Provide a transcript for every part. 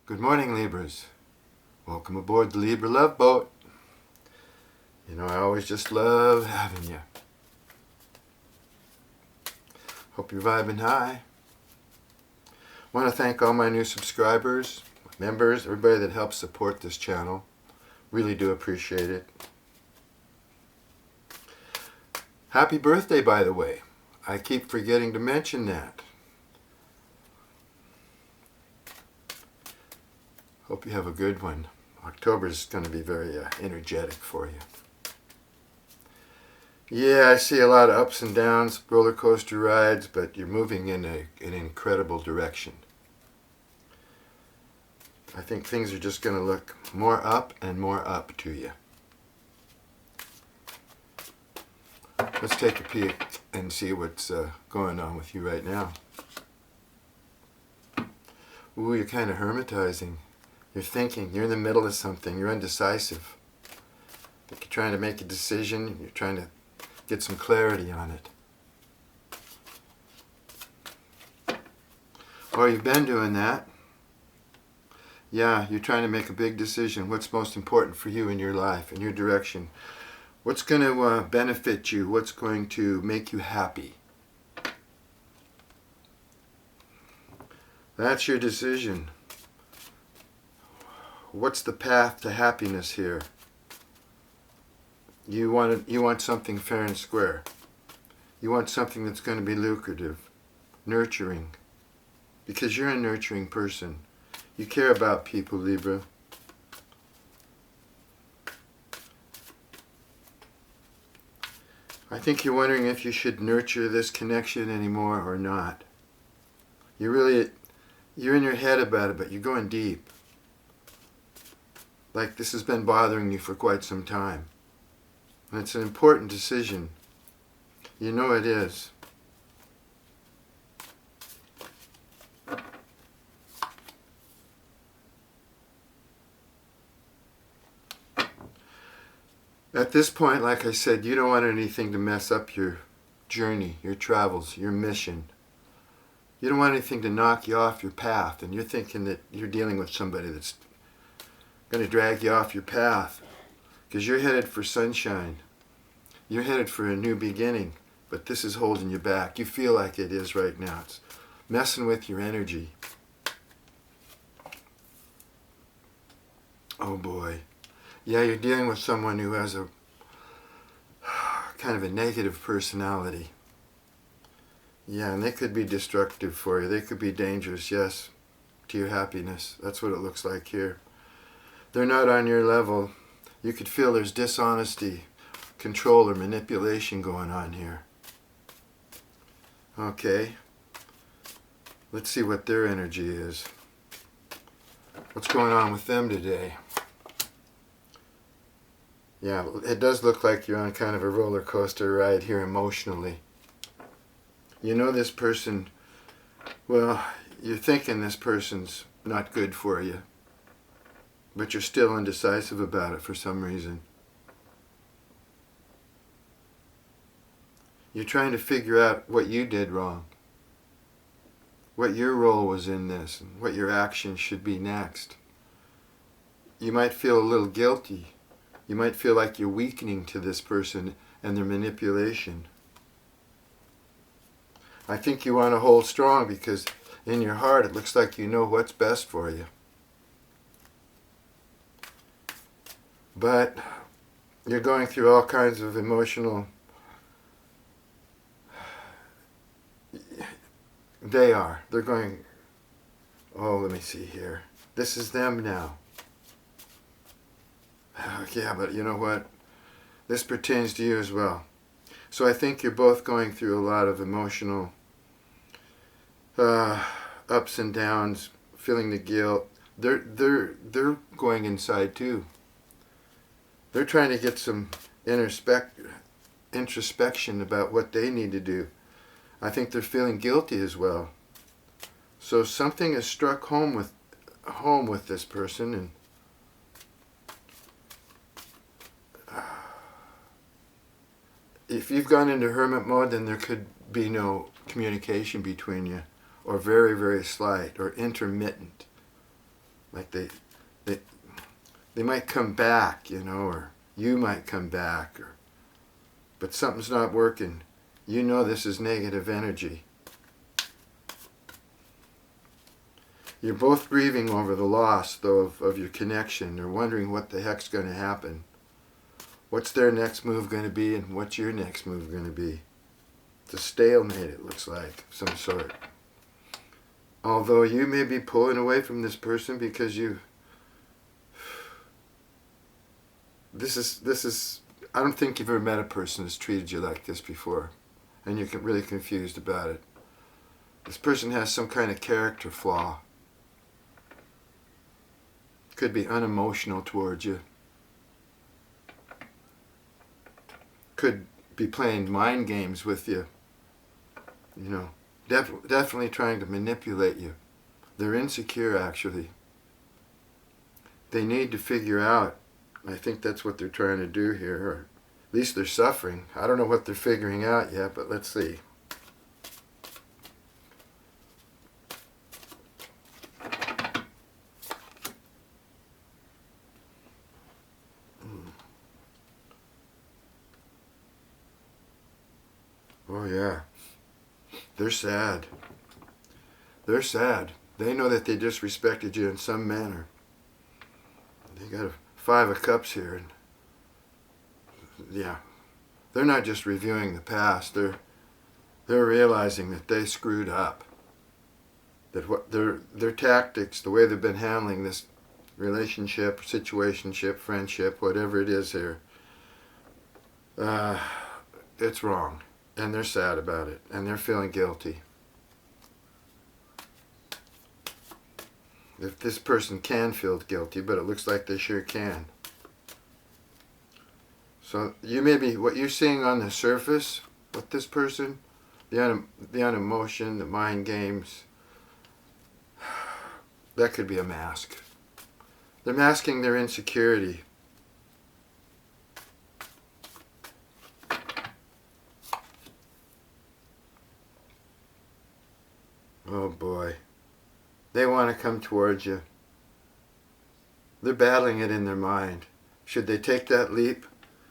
Good morning, Libras. Welcome aboard the Libra Love Boat. You know, I always just love having you. Hope you're vibing high. Want to thank all my new subscribers, members, everybody that helps support this channel. Really do appreciate it. Happy birthday, by the way. I keep forgetting to mention that. Hope you have a good one. October is going to be very energetic for you. Yeah, I see a lot of ups and downs, roller coaster rides, but you're moving in an incredible direction. I think things are just going to look more up and more up to you. Let's take a peek and see what's going on with you right now. Ooh, you're kind of hermetizing. You're thinking, you're in the middle of something, you're indecisive. You're trying to make a decision, you're trying to get some clarity on it. Well, you've been doing that. Yeah, you're trying to make a big decision. What's most important for you in your life, in your direction? What's going to benefit you? What's going to make you happy? That's your decision. What's the path to happiness here? You want something fair and square. You want something that's going to be lucrative, nurturing, because you're a nurturing person. You care about people, Libra. I think you're wondering if you should nurture this connection anymore or not. You're in your head about it, but you're going deep. Like this has been bothering you for quite some time. And it's an important decision. You know it is. At this point, like I said, you don't want anything to mess up your journey, your travels, your mission. You don't want anything to knock you off your path, and you're thinking that you're dealing with somebody that's going to drag you off your path because you're headed for sunshine. You're headed for a new beginning, but this is holding you back. You feel like it is right now. It's messing with your energy. Oh boy. Yeah, you're dealing with someone who has a kind of a negative personality. Yeah, and they could be destructive for you. They could be dangerous, yes, to your happiness. That's what it looks like here. They're not on your level. You could feel there's dishonesty, control, or manipulation going on here. Okay. Let's see what their energy is. What's going on with them today? Yeah, it does look like you're on kind of a roller coaster ride here emotionally. You know this person, well, you're thinking this person's not good for you, but you're still indecisive about it for some reason. You're trying to figure out what you did wrong, what your role was in this, and what your action should be next. You might feel a little guilty. You might feel like you're weakening to this person and their manipulation. I think you want to hold strong because in your heart it looks like you know what's best for you. But you're going through all kinds of emotional... They're going... Oh, let me see here. This is them now. Yeah, but you know what? This pertains to you as well. So I think you're both going through a lot of emotional ups and downs, feeling the guilt. They're going inside too. They're trying to get some introspection about what they need to do. I think they're feeling guilty as well. So something has struck home with this person, and if you've gone into hermit mode, then there could be no communication between you, or very, very slight, or intermittent. Like they, they might come back, or you might come back, but something's not working. You know this is negative energy. You're both grieving over the loss, though, of your connection. They're wondering what the heck's going to happen. What's their next move going to be, and what's your next move going to be? It's a stalemate, it looks like, of some sort. Although you may be pulling away from this person because this is, I don't think you've ever met a person that's treated you like this before, and you're really confused about it. This person has some kind of character flaw. Could be unemotional towards you. Could be playing mind games with you. Definitely trying to manipulate you. They're insecure, actually. They need to figure out, I think that's what they're trying to do here, or at least they're suffering. I don't know what they're figuring out yet, but let's see. Oh yeah, they're sad. They're sad. They know that they disrespected you in some manner. They got a 5 of Cups here, and yeah, they're not just reviewing the past. They're realizing that they screwed up. That what their tactics, the way they've been handling this relationship, situationship, friendship, whatever it is here, it's wrong. And they're sad about it, and they're feeling guilty. If this person can feel guilty, but it looks like they sure can. So you may be, what you're seeing on the surface with this person, the unemotion, the mind games, that could be a mask. They're masking their insecurity. Oh boy. They want to come towards you. They're battling it in their mind. Should they take that leap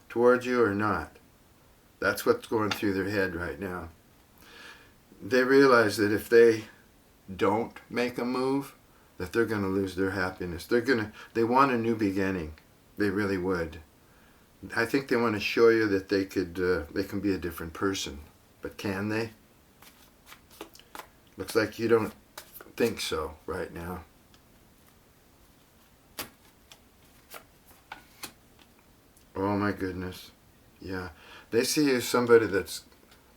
towards you or not? That's what's going through their head right now. They realize that if they don't make a move, that they're going to lose their happiness. They want a new beginning. They really would. I think they want to show you that they can be a different person. But can they? Looks like you don't think so right now. Oh my goodness. Yeah. They see you as somebody that's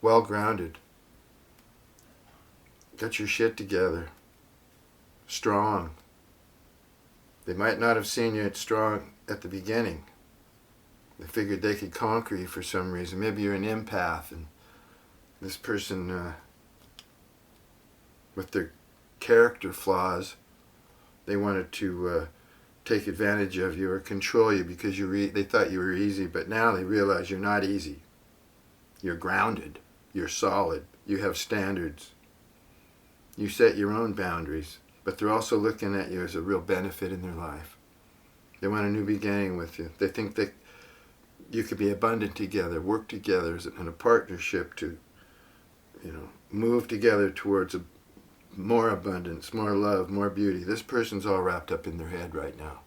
well grounded. Got your shit together. Strong. They might not have seen you as strong at the beginning. They figured they could conquer you for some reason. Maybe you're an empath, and this person, with their character flaws, they wanted to take advantage of you or control you because they thought you were easy, but now they realize you're not easy. You're grounded. You're solid. You have standards. You set your own boundaries, but they're also looking at you as a real benefit in their life. They want a new beginning with you. They think that you could be abundant together, work together in a partnership to, move together towards more abundance, more love, more beauty. This person's all wrapped up in their head right now.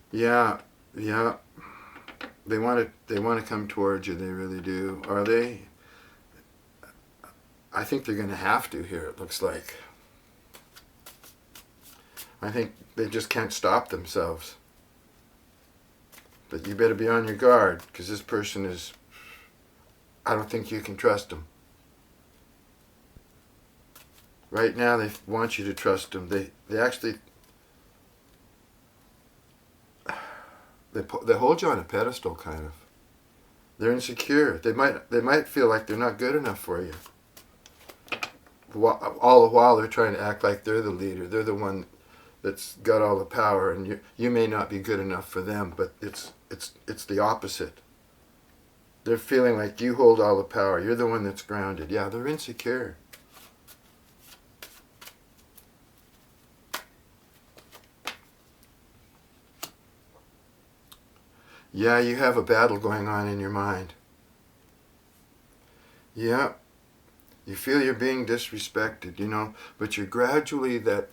Yeah. They want to come towards you. They really do. Are they? I think they're going to have to here, it looks like. I think they just can't stop themselves. But you better be on your guard, because this person is, I don't think you can trust them. Right now they want you to trust them. They actually, they hold you on a pedestal, kind of. They're insecure. They might feel like they're not good enough for you. All the while they're trying to act like they're the leader. They're the one that's got all the power, and you may not be good enough for them, but it's the opposite. They're feeling like you hold all the power. You're the one that's grounded. Yeah, they're insecure. Yeah, you have a battle going on in your mind. Yeah, you feel you're being disrespected, but you're gradually that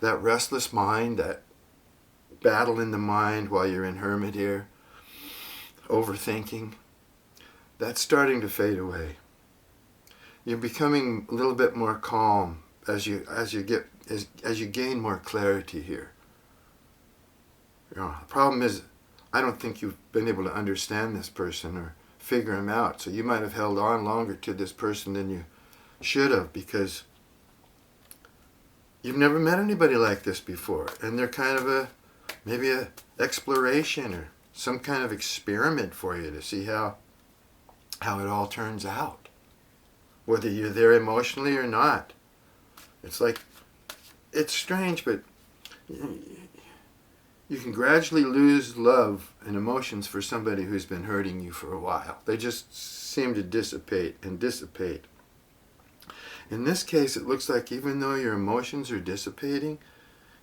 restless mind, that battle in the mind while you're in hermit here, overthinking, that's starting to fade away. You're becoming a little bit more calm as you gain more clarity here. The problem is, I don't think you've been able to understand this person or figure him out. So you might have held on longer to this person than you should have, because you've never met anybody like this before, and they're kind of maybe a exploration or some kind of experiment for you to see how it all turns out, whether you're there emotionally or not. It's strange, but you can gradually lose love and emotions for somebody who's been hurting you for a while. They just seem to dissipate and dissipate. In this case, it looks like even though your emotions are dissipating,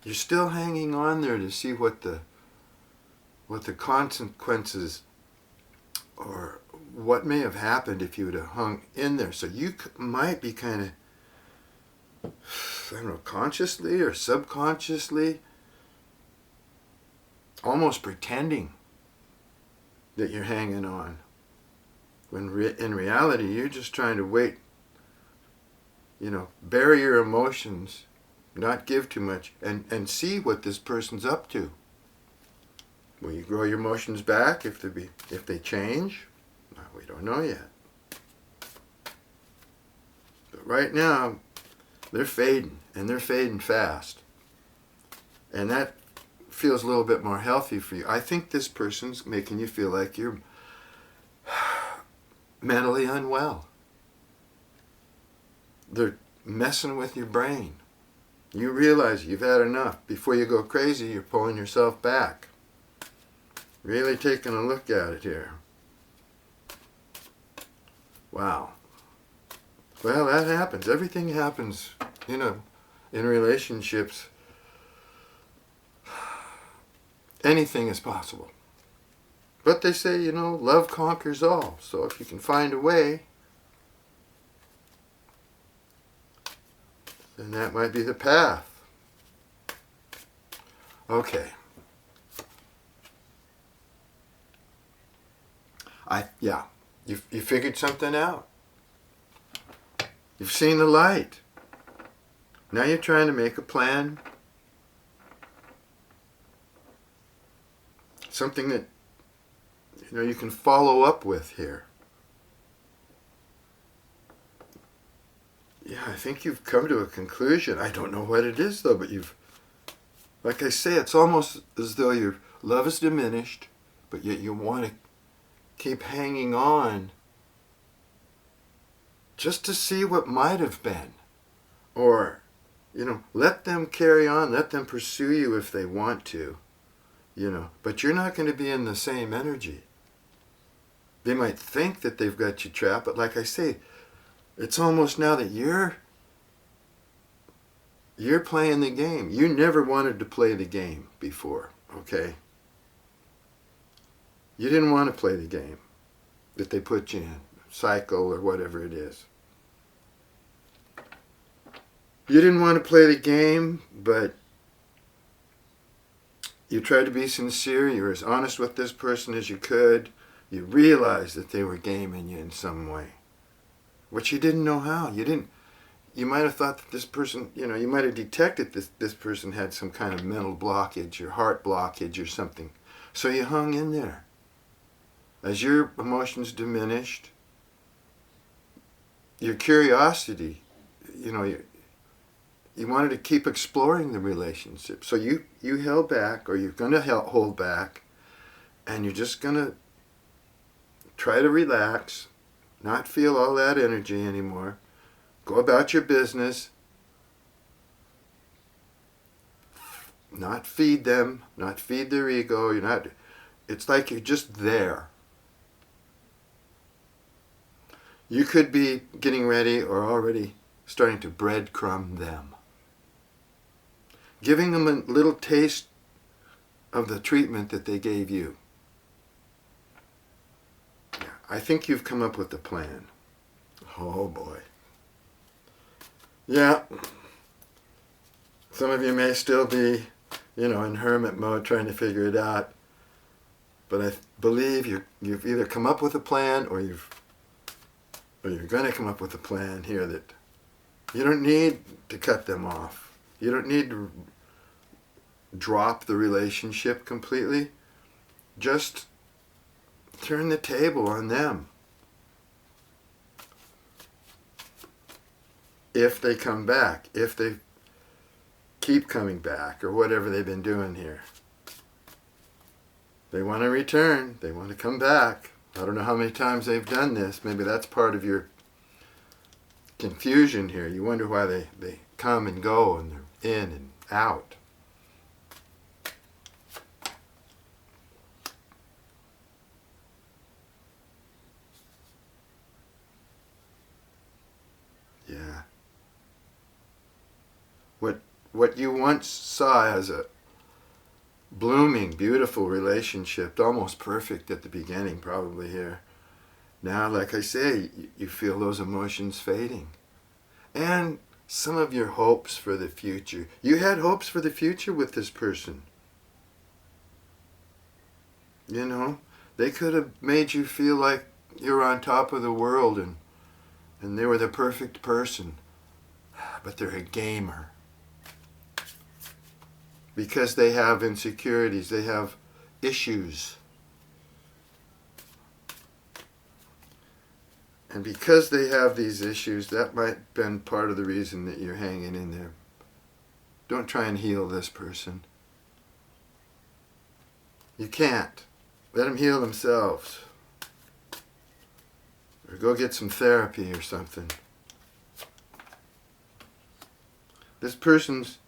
you're still hanging on there to see what the consequences, or what may have happened if you would have hung in there. So you might be kind of, I don't know, consciously or subconsciously, almost pretending that you're hanging on, when in reality you're just trying to wait, bury your emotions, not give too much, and see what this person's up to. Will you grow your emotions back if they change? Well, we don't know yet. But right now, they're fading, and they're fading fast. And that feels a little bit more healthy for you. I think this person's making you feel like you're mentally unwell. They're messing with your brain. You realize you've had enough. Before you go crazy, you're pulling yourself back. Really taking a look at it here. Wow. Well, that happens. Everything happens, in relationships. Anything is possible. But they say, love conquers all. So if you can find a way, then that might be the path. Okay. You figured something out. You've seen the light. Now you're trying to make a plan. Something that, you can follow up with here. Yeah, I think you've come to a conclusion. I don't know what it is, though, but like I say, it's almost as though your love is diminished, but yet you want to keep hanging on just to see what might have been. Or, let them carry on, let them pursue you if they want to, but you're not going to be in the same energy. They might think that they've got you trapped, but like I say, it's almost now that you're playing the game. You never wanted to play the game before, okay? You didn't want to play the game that they put you in, cycle or whatever it is. You didn't want to play the game, but you tried to be sincere. You were as honest with this person as you could. You realized that they were gaming you in some way, which you didn't know how. You might have thought that this person, you might have detected this person had some kind of mental blockage or heart blockage or something. So you hung in there. As your emotions diminished, your curiosity, you wanted to keep exploring the relationship. So you held back, or you're going to hold back, and you're just going to try to relax, not feel all that energy anymore. Go about your business. Not feed them, not feed their ego. It's like you're just there. You could be getting ready or already starting to breadcrumb them. Giving them a little taste of the treatment that they gave you. I think you've come up with a plan. Oh boy. Yeah. Some of you may still be, in hermit mode trying to figure it out. But I believe you've either come up with a plan or you're going to come up with a plan here that you don't need to cut them off. You don't need to drop the relationship completely. Just turn the table on them. If they come back, if they keep coming back, or whatever they've been doing here. They want to return. They want to come back. I don't know how many times they've done this. Maybe that's part of your confusion here. You wonder why they come and go and they're in and out. Yeah. What you once saw as a blooming, beautiful relationship, almost perfect at the beginning probably here. Now, like I say, you feel those emotions fading. And some of your hopes for the future. You had hopes for the future with this person. They could have made you feel like you're on top of the world and they were the perfect person. But they're a gamer. Because they have insecurities, they have issues. And because they have these issues, that might have been part of the reason that you're hanging in there. Don't try and heal this person. You can't. Let them heal themselves. Or go get some therapy or something. This person's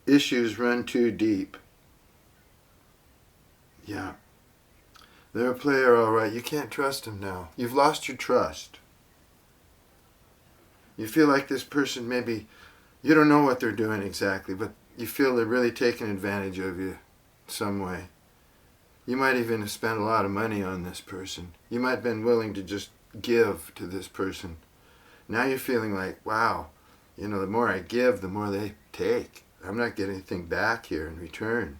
issues run too deep. Yeah. They're a player, all right. You can't trust them now. You've lost your trust. You feel like this person maybe, you don't know what they're doing exactly, but you feel they're really taking advantage of you some way. You might even have spent a lot of money on this person. You might have been willing to just give to this person. Now you're feeling like, wow, the more I give, the more they take. I'm not getting anything back here in return.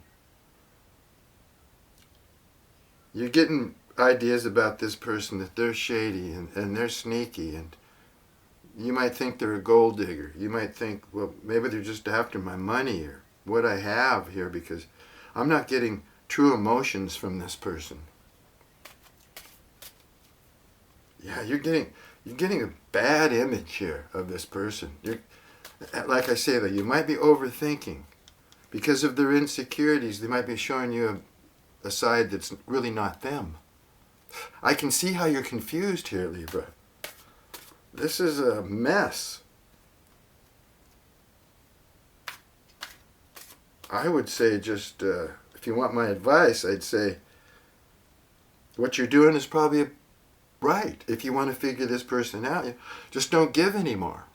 You're getting ideas about this person that they're shady and they're sneaky, and you might think they're a gold digger. You might think, well, maybe they're just after my money or what I have here, because I'm not getting true emotions from this person. Yeah, you're getting a bad image here of this person. Like I say, though, you might be overthinking. Because of their insecurities, they might be showing you a side that's really not them. I can see how you're confused here, Libra. This is a mess. I would say just, if you want my advice, I'd say what you're doing is probably right. If you want to figure this person out, just don't give anymore.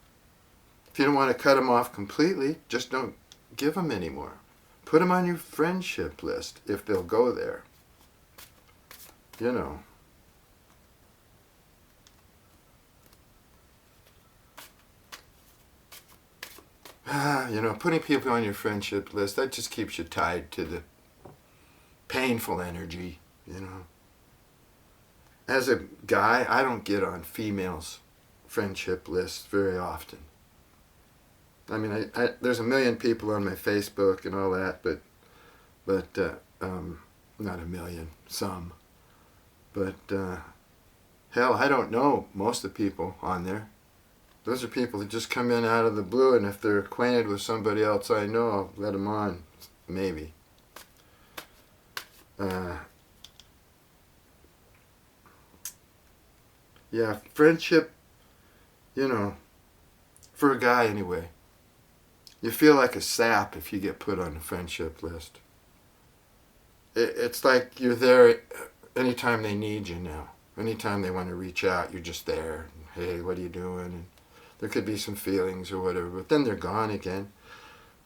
If you don't want to cut them off completely, just don't give them anymore. Put them on your friendship list if they'll go there. Putting people on your friendship list, that just keeps you tied to the painful energy, As a guy, I don't get on females' friendship lists very often. I mean, there's a million people on my Facebook and all that, but not a million, some. But hell, I don't know most of the people on there. Those are people that just come in out of the blue, and if they're acquainted with somebody else I know, I'll let them on, maybe. Yeah, friendship, for a guy anyway. You feel like a sap if you get put on a friendship list. It's like you're there anytime they need you now. Anytime they want to reach out, you're just there. Hey, what are you doing? And there could be some feelings or whatever, but then they're gone again.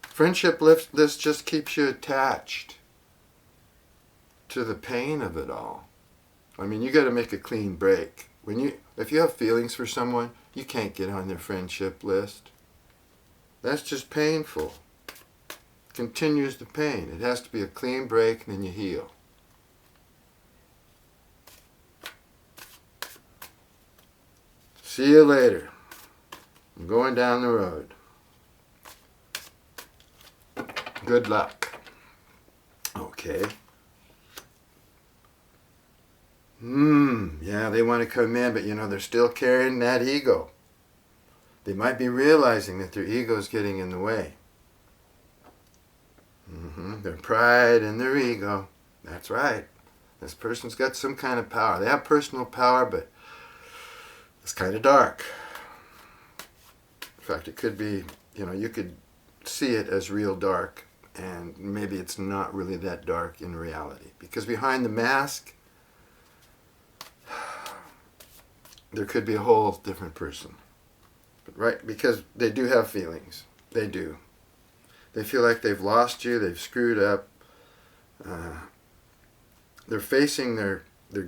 Friendship list just keeps you attached. to the pain of it all. I mean, you got to make a clean break. If you have feelings for someone, you can't get on their friendship list. That's just painful. Continues the pain. It has to be a clean break, and then you heal. See you later. I'm going down the road. Good luck. Okay. Yeah, they want to come in, but they're still carrying that ego. They might be realizing that their ego is getting in the way. Their pride and their ego. That's right. This person's got some kind of power. They have personal power, but it's kind of dark. In fact, it could be, you could see it as real dark, and maybe it's not really that dark in reality. Because behind the mask, there could be a whole different person. But right, because they do have feelings. They do. They feel like they've lost you, they've screwed up. They're facing their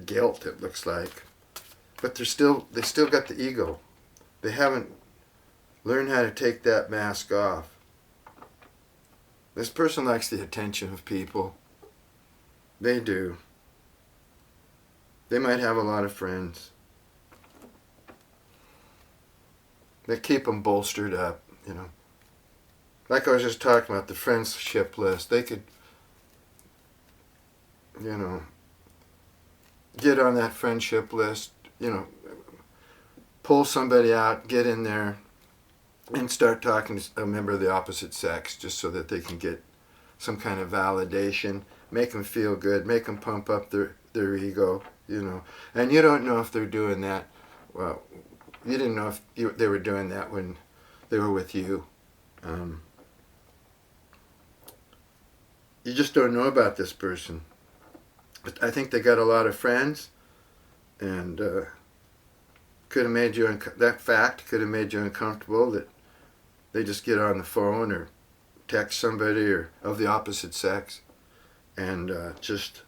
guilt, it looks like. But they still got the ego. They haven't learned how to take that mask off. This person likes the attention of people. They do. They might have a lot of friends. They keep them bolstered up, Like I was just talking about, the friendship list. They could, get on that friendship list, pull somebody out, get in there, and start talking to a member of the opposite sex just so that they can get some kind of validation, make them feel good, make them pump up their ego, And you don't know if they're doing that. Well, you didn't know if they were doing that when they were with you. You just don't know about this person. But I think they got a lot of friends, and could have made you that fact could have made you uncomfortable that they just get on the phone or text somebody or of the opposite sex, and just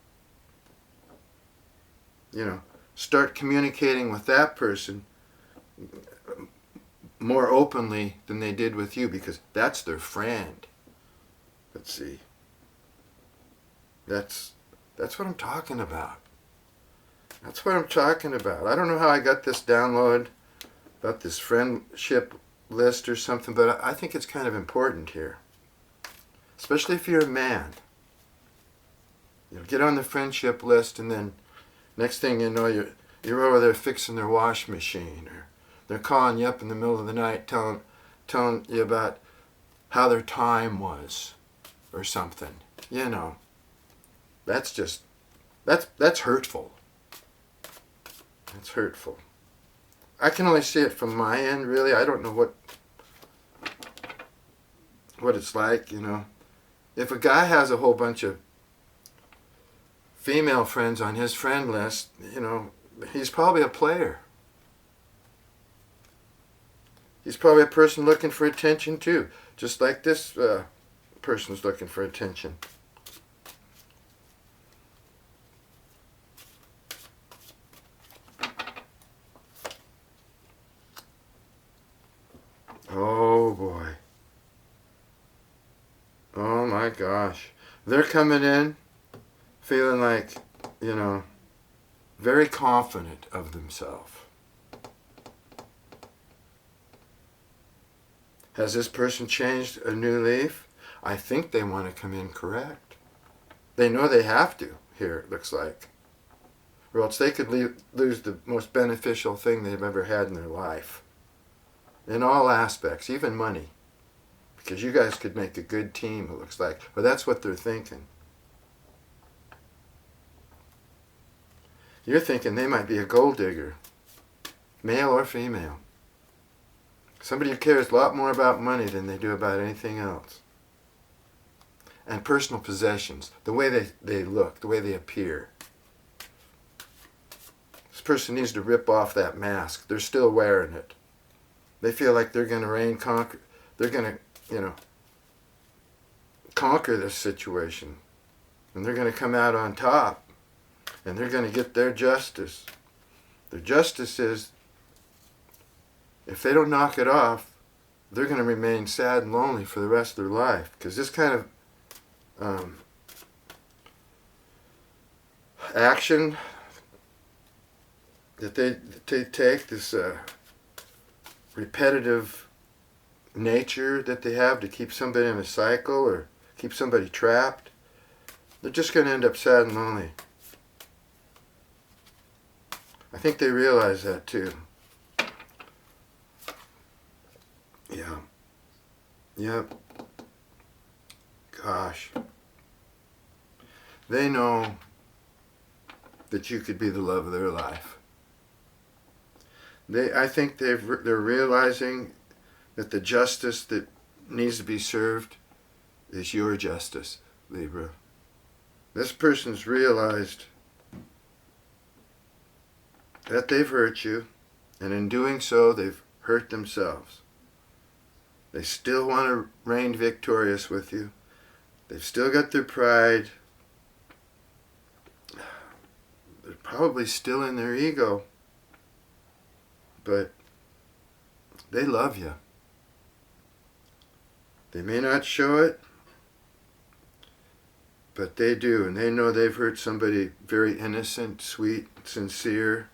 start communicating with that person more openly than they did with you, because that's their friend. Let's see. That's what I'm talking about. That's what I'm talking about. I don't know how I got this download about this friendship list or something, but I think it's kind of important here. Especially if you're a man. Get on the friendship list, and then next thing you know, you're over there fixing their wash machine, or they're calling you up in the middle of the night telling you about how their time was or something. That's just that's hurtful. That's hurtful. I can only see it from my end, really. I don't know what it's like, If a guy has a whole bunch of female friends on his friend list, he's probably a player. He's probably a person looking for attention too, just like this person's looking for attention. Oh boy. Oh my gosh. They're coming in feeling like, very confident of themselves. Has this person changed a new leaf? I think they want to come in correct. They know they have to, here it looks like. Or else they could lose the most beneficial thing they've ever had in their life. In all aspects, even money. Because you guys could make a good team, it looks like. But that's what they're thinking. You're thinking they might be a gold digger. Male or female. Somebody who cares a lot more about money than they do about anything else. And personal possessions. The way they look, the way they appear. This person needs to rip off that mask. They're still wearing it. They feel like they're going to conquer. They're going to, conquer this situation. And they're going to come out on top. And they're going to get their justice. Their justice is, if they don't knock it off, they're going to remain sad and lonely for the rest of their life. Because this kind of action that they take, this repetitive nature that they have to keep somebody in a cycle or keep somebody trapped, they're just going to end up sad and lonely. I think they realize that too. Yeah. Yep. Gosh. They know that you could be the love of their life. I think they're realizing that the justice that needs to be served is your justice, Libra. This person's realized that they've hurt you, and in doing so, they've hurt themselves. They still want to reign victorious with you. They've still got their pride. They're probably still in their ego. But they love you. They may not show it, but they do. And they know they've hurt somebody very innocent, sweet, sincere.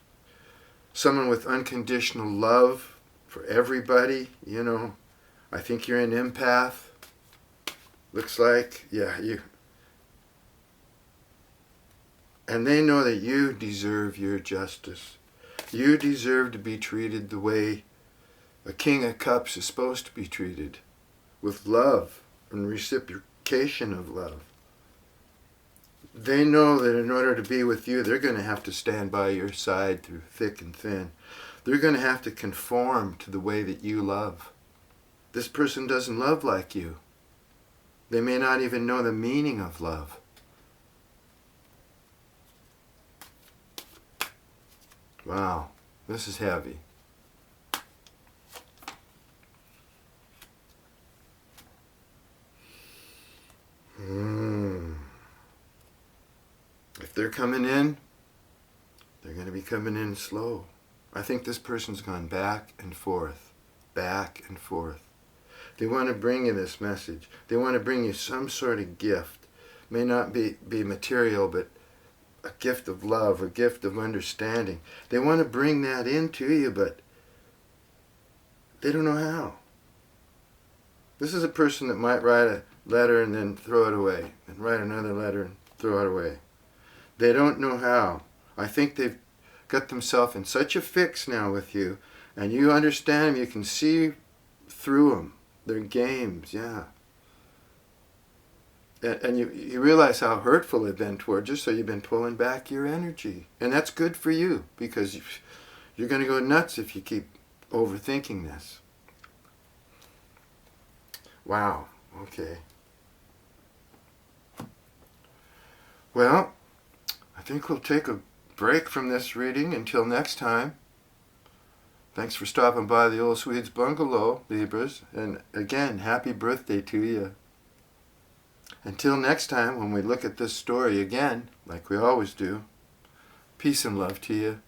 Someone with unconditional love for everybody, you know. I think you're an empath. Looks like, yeah, you. And they know that you deserve your justice. You deserve to be treated the way a King of Cups is supposed to be treated, with love and reciprocation of love. They know that in order to be with you, they're going to have to stand by your side through thick and thin. They're going to have to conform to the way that you love. This person doesn't love like you. They may not even know the meaning of love. Wow, this is heavy. If they're coming in, they're going to be coming in slow. I think this person's gone back and forth, back and forth. They want to bring you this message. They want to bring you some sort of gift. May not be material, but a gift of love, a gift of understanding. They want to bring that into you, but they don't know how. This is a person that might write a letter and then throw it away, and write another letter and throw it away. They don't know how. I think they've got themselves in such a fix now with you, and you understand them, you can see through them. Their games, yeah. And you realize how hurtful they've been towards you, so you've been pulling back your energy. And that's good for you, because you're going to go nuts if you keep overthinking this. Wow, okay. Well, I think we'll take a break from this reading until next time. Thanks for stopping by the Old Swedes Bungalow, Libras. And again, happy birthday to you. Until next time, when we look at this story again, like we always do, peace and love to you.